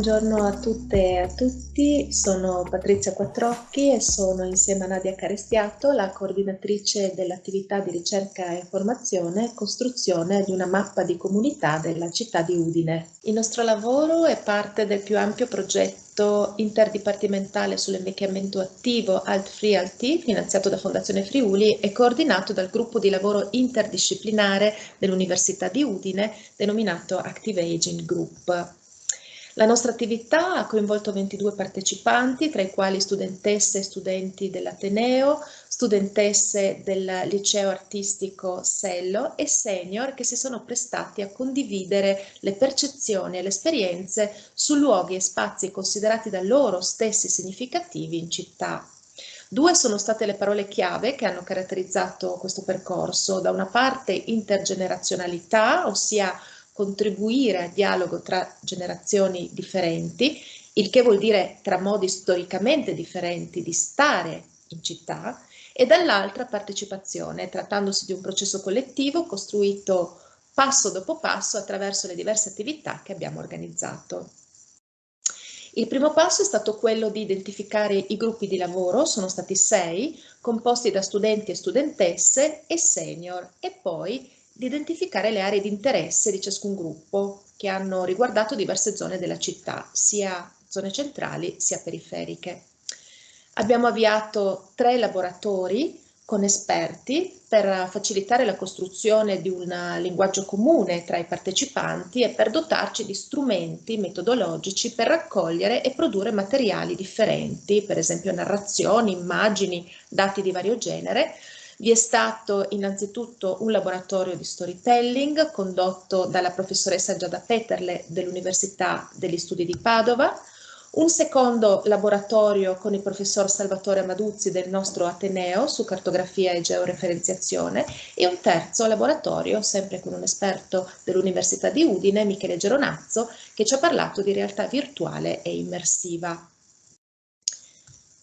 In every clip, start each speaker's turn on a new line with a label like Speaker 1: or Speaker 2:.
Speaker 1: Buongiorno a tutte e a tutti, sono Patrizia Quattrocchi e sono insieme a Nadia Carestiato la coordinatrice dell'attività di ricerca e formazione e costruzione di una mappa di comunità della città di Udine. Il nostro lavoro è parte del più ampio progetto interdipartimentale sull'invecchiamento attivo Alt-Free Alt, finanziato da Fondazione Friuli e coordinato dal gruppo di lavoro interdisciplinare dell'Università di Udine denominato Active Aging Group. La nostra attività ha coinvolto 22 partecipanti, tra i quali studentesse e studenti dell'Ateneo, studentesse del liceo artistico Sello e senior che si sono prestati a condividere le percezioni e le esperienze su luoghi e spazi considerati da loro stessi significativi in città. Due sono state le parole chiave che hanno caratterizzato questo percorso: da una parte intergenerazionalità, ossia contribuire al dialogo tra generazioni differenti, il che vuol dire tra modi storicamente differenti di stare in città, e dall'altra partecipazione, trattandosi di un processo collettivo costruito passo dopo passo attraverso le diverse attività che abbiamo organizzato. Il primo passo è stato quello di identificare i gruppi di lavoro, sono stati 6, composti da studenti e studentesse e senior, e poi di identificare le aree di interesse di ciascun gruppo, che hanno riguardato diverse zone della città, sia zone centrali sia periferiche. Abbiamo avviato 3 laboratori con esperti per facilitare la costruzione di un linguaggio comune tra i partecipanti e per dotarci di strumenti metodologici per raccogliere e produrre materiali differenti, per esempio narrazioni, immagini, dati di vario genere. Vi è stato innanzitutto un laboratorio di storytelling condotto dalla professoressa Giada Peterle dell'Università degli Studi di Padova, un secondo laboratorio con il professor Salvatore Amaduzzi del nostro Ateneo su cartografia e georeferenziazione e un terzo laboratorio, sempre con un esperto dell'Università di Udine, Michele Geronazzo, che ci ha parlato di realtà virtuale e immersiva.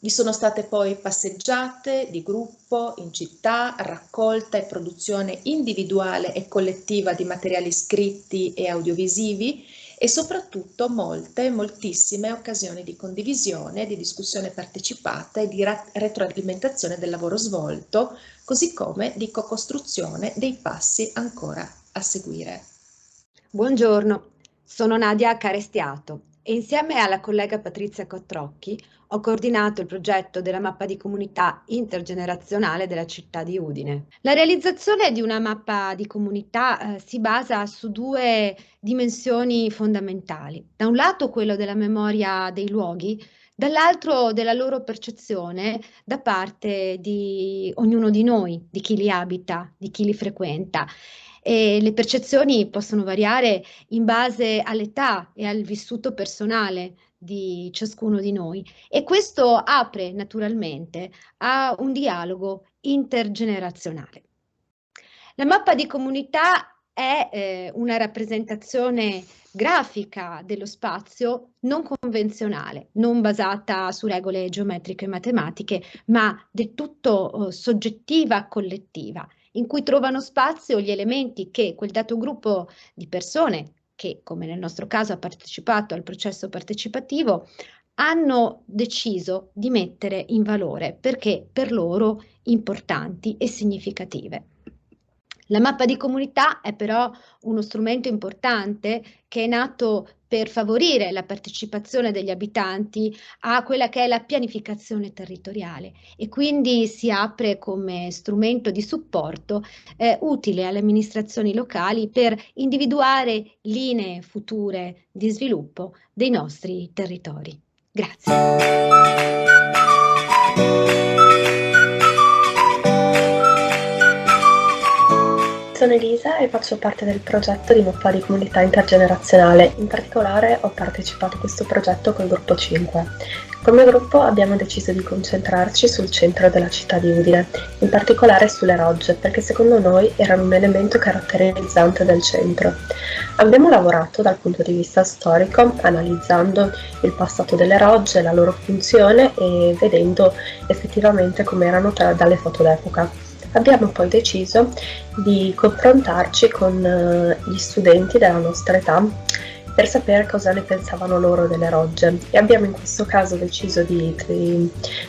Speaker 1: Vi sono state poi passeggiate di gruppo in città, raccolta e produzione individuale e collettiva di materiali scritti e audiovisivi e soprattutto moltissime occasioni di condivisione, di discussione partecipata e di retroalimentazione del lavoro svolto, così come di co-costruzione dei passi ancora a seguire.
Speaker 2: Buongiorno, sono Nadia Carestiato e insieme alla collega Patrizia Quattrocchi ho coordinato il progetto della mappa di comunità intergenerazionale della città di Udine. La realizzazione di una mappa di comunità si basa su 2 dimensioni fondamentali. Da un lato quello della memoria dei luoghi, dall'altro della loro percezione da parte di ognuno di noi, di chi li abita, di chi li frequenta. E le percezioni possono variare in base all'età e al vissuto personale di ciascuno di noi e questo apre naturalmente a un dialogo intergenerazionale. La mappa di comunità è una rappresentazione grafica dello spazio non convenzionale, non basata su regole geometriche e matematiche, ma del tutto soggettiva, collettiva, in cui trovano spazio gli elementi che quel dato gruppo di persone, che come nel nostro caso ha partecipato al processo partecipativo, hanno deciso di mettere in valore perché per loro importanti e significative. La mappa di comunità è però uno strumento importante che è nato per favorire la partecipazione degli abitanti a quella che è la pianificazione territoriale e quindi si apre come strumento di supporto utile alle amministrazioni locali per individuare linee future di sviluppo dei nostri territori. Grazie.
Speaker 3: Sono Elisa e faccio parte del progetto di mappa di comunità intergenerazionale. In particolare ho partecipato a questo progetto col gruppo 5. Come gruppo abbiamo deciso di concentrarci sul centro della città di Udine, in particolare sulle rogge, perché secondo noi erano un elemento caratterizzante del centro. Abbiamo lavorato dal punto di vista storico, analizzando il passato delle rogge, la loro funzione e vedendo effettivamente come erano dalle foto d'epoca. Abbiamo poi deciso di confrontarci con gli studenti della nostra età per sapere cosa ne pensavano loro delle rogge, e abbiamo in questo caso deciso di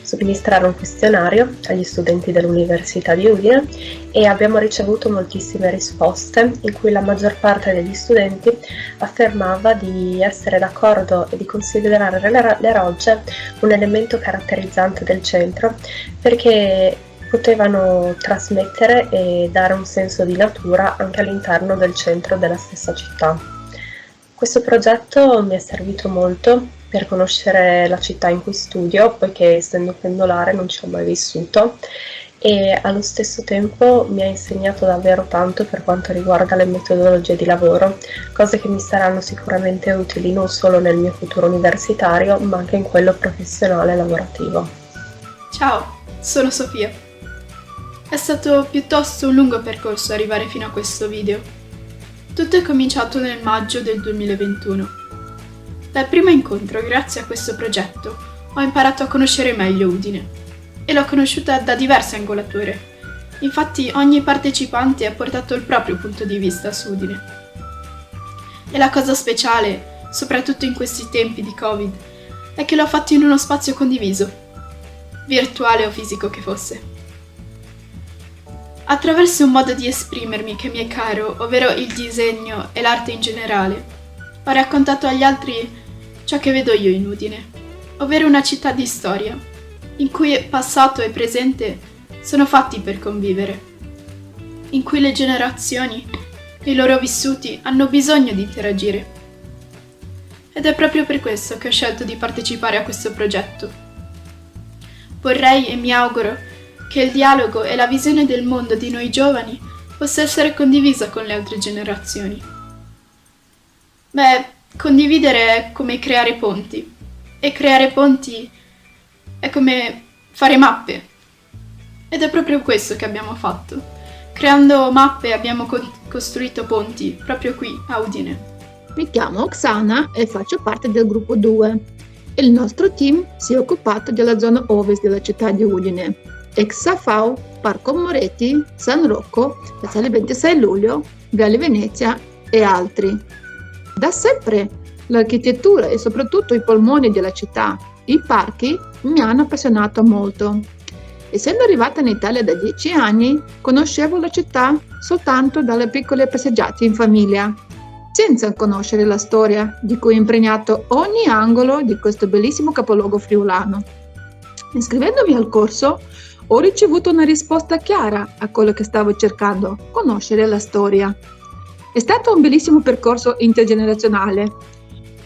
Speaker 3: somministrare un questionario agli studenti dell'Università di Udine e abbiamo ricevuto moltissime risposte in cui la maggior parte degli studenti affermava di essere d'accordo e di considerare le rogge un elemento caratterizzante del centro, perché potevano trasmettere e dare un senso di natura anche all'interno del centro della stessa città. Questo progetto mi è servito molto per conoscere la città in cui studio, poiché essendo pendolare non ci ho mai vissuto, e allo stesso tempo mi ha insegnato davvero tanto per quanto riguarda le metodologie di lavoro, cose che mi saranno sicuramente utili non solo nel mio futuro universitario, ma anche in quello professionale e lavorativo.
Speaker 4: Ciao, sono Sofia. È stato piuttosto un lungo percorso arrivare fino a questo video. Tutto è cominciato nel maggio del 2021. Dal primo incontro, grazie a questo progetto, ho imparato a conoscere meglio Udine e l'ho conosciuta da diverse angolature. Infatti ogni partecipante ha portato il proprio punto di vista su Udine. E la cosa speciale, soprattutto in questi tempi di Covid, è che l'ho fatto in uno spazio condiviso, virtuale o fisico che fosse. Attraverso un modo di esprimermi che mi è caro, ovvero il disegno e l'arte in generale, ho raccontato agli altri ciò che vedo io in Udine, ovvero una città di storia, in cui passato e presente sono fatti per convivere, in cui le generazioni e i loro vissuti hanno bisogno di interagire. Ed è proprio per questo che ho scelto di partecipare a questo progetto. Vorrei e mi auguro che il dialogo e la visione del mondo di noi giovani possa essere condivisa con le altre generazioni. Condividere è come creare ponti, e creare ponti è come fare mappe. Ed è proprio questo che abbiamo fatto. Creando mappe abbiamo costruito ponti proprio qui a Udine.
Speaker 5: Mi chiamo Oksana e faccio parte del gruppo 2. Il nostro team si è occupato della zona ovest della città di Udine. Ex Safau, Parco Moretti, San Rocco, Piazzale 26 luglio, Viale Venezia e altri. Da sempre l'architettura e soprattutto i polmoni della città, i parchi, mi hanno appassionato molto. Essendo arrivata in Italia da 10 anni, conoscevo la città soltanto dalle piccole passeggiate in famiglia, senza conoscere la storia di cui è impregnato ogni angolo di questo bellissimo capoluogo friulano. Iscrivendomi al corso, ho ricevuto una risposta chiara a quello che stavo cercando, conoscere la storia. È stato un bellissimo percorso intergenerazionale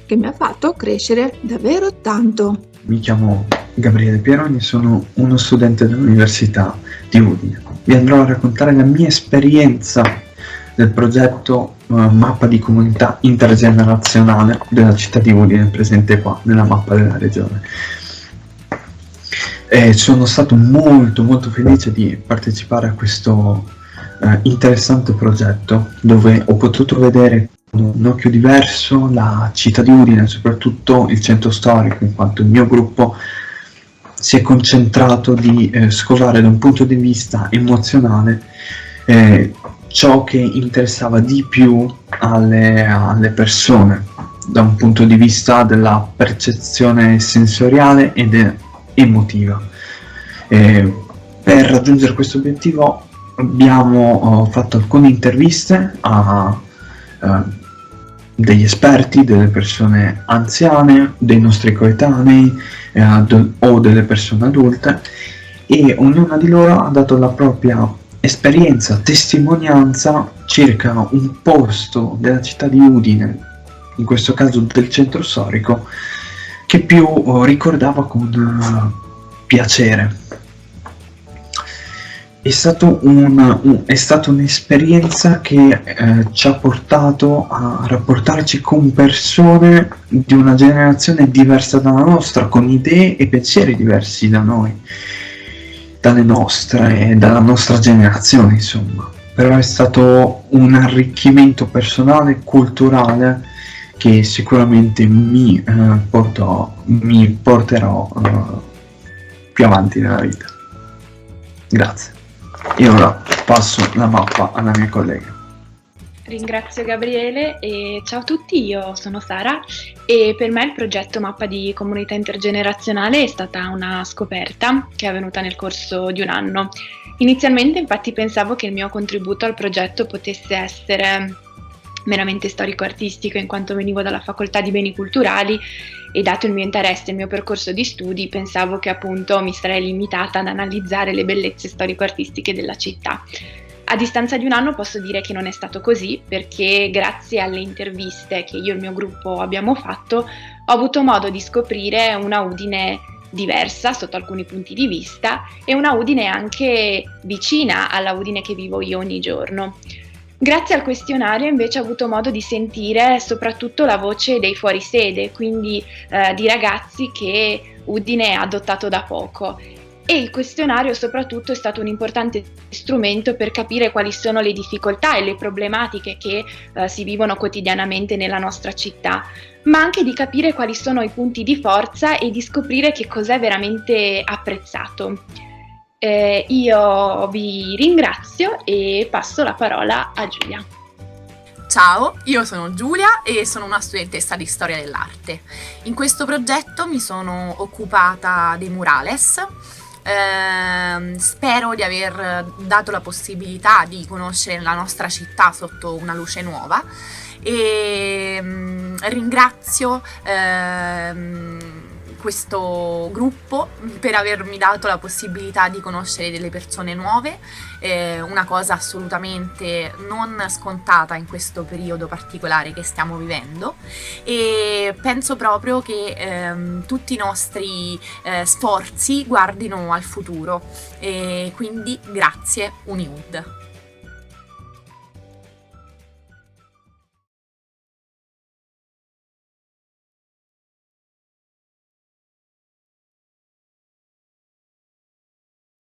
Speaker 5: che mi ha fatto crescere davvero tanto.
Speaker 6: Mi chiamo Gabriele Pieroni, sono uno studente dell'Università di Udine. Vi andrò a raccontare la mia esperienza del progetto Mappa di Comunità Intergenerazionale della città di Udine, presente qua nella mappa della regione. Sono stato molto felice di partecipare a questo interessante progetto, dove ho potuto vedere con un occhio diverso la città di Udine, soprattutto il centro storico, in quanto il mio gruppo si è concentrato di scovare da un punto di vista emozionale ciò che interessava di più alle persone, da un punto di vista della percezione sensoriale ed emotiva. Per raggiungere questo obiettivo abbiamo fatto alcune interviste a degli esperti, delle persone anziane, dei nostri coetanei o delle persone adulte, e ognuna di loro ha dato la propria esperienza, testimonianza circa un posto della città di Udine, in questo caso del centro storico, che più ricordava con piacere. È stata un'esperienza che ci ha portato a rapportarci con persone di una generazione diversa dalla nostra, con idee e pensieri diversi da noi, dalle nostre e dalla nostra generazione, insomma. Però è stato un arricchimento personale e culturale che sicuramente mi porterò più avanti nella vita. Grazie. Io ora passo la mappa alla mia collega.
Speaker 7: Ringrazio Gabriele e ciao a tutti, io sono Sara e per me il progetto Mappa di Comunità Intergenerazionale è stata una scoperta che è avvenuta nel corso di un anno. Inizialmente infatti pensavo che il mio contributo al progetto potesse essere meramente storico-artistico, in quanto venivo dalla facoltà di beni culturali e dato il mio interesse e il mio percorso di studi pensavo che appunto mi sarei limitata ad analizzare le bellezze storico-artistiche della città. A distanza di un anno posso dire che non è stato così, perché grazie alle interviste che io e il mio gruppo abbiamo fatto ho avuto modo di scoprire una Udine diversa sotto alcuni punti di vista e una Udine anche vicina alla Udine che vivo io ogni giorno. Grazie al questionario invece ho avuto modo di sentire soprattutto la voce dei fuorisede, quindi di ragazzi che Udine ha adottato da poco. E il questionario soprattutto è stato un importante strumento per capire quali sono le difficoltà e le problematiche che si vivono quotidianamente nella nostra città, ma anche di capire quali sono i punti di forza e di scoprire che cos'è veramente apprezzato. Io vi ringrazio e passo la parola a Giulia.
Speaker 8: Ciao, io sono Giulia e sono una studentessa di storia dell'arte. In questo progetto mi sono occupata dei murales. Spero di aver dato la possibilità di conoscere la nostra città sotto una luce nuova e ringrazio questo gruppo per avermi dato la possibilità di conoscere delle persone nuove, una cosa assolutamente non scontata in questo periodo particolare che stiamo vivendo, e penso proprio che tutti i nostri sforzi guardino al futuro, e quindi grazie Uniud.